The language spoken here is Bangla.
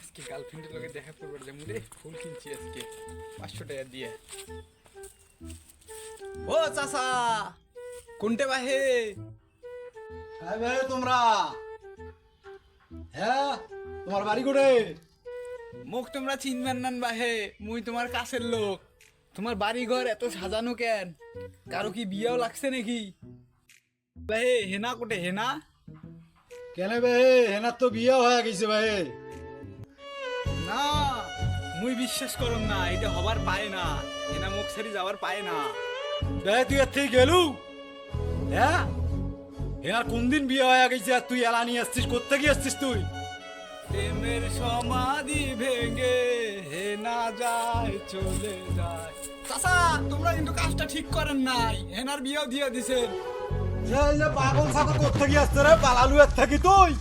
আজকে গার্লফ্রেন্ডের লগে দেখা করবার যাবো রে, ফুল কিনছি আজকে 500 টাকা দিয়ে। ও চাচা কোনটে বাহে? হ্যাঁ ভাই তোমরা, হ্যাঁ তোমার বাড়ি কোটে? মুখ তোমরা চিনবেন না বাহে, মুই তোমার কাছের লোক। তোমার বাড়ি ঘর এত সাজানো কেন? কারো কি বিয়েও লাগছে নাকি? বাহে হেনা কোটে? হেনা কেন ভাই, হেনার তো বিয়ে হয়ে গেছে ভাই। না, মুই বিশ্বাস করম না, এটা হবার পায় না। হেনা মুখ ছেড়ে যাওয়ার পায় না। ভাই তুই এর থেকে গেলু? হ্যাঁ হেনার কোন দিন বিয়ে হয়ে গেছে আর তুই এলা নিয়ে আসছিস? কোথা থেকে আসছিস তুই? প্রেমের সমাধি ভেঙে হেনা যায় চলে যায়। চাচা তোমরা কিন্তু কাজটা ঠিক করেন নাই, হেনার বিয়েও দিয়ে দিছেন। পাগল ছাগল কোথা থেকে আসছে রে? পালালু এর থাকি তুই?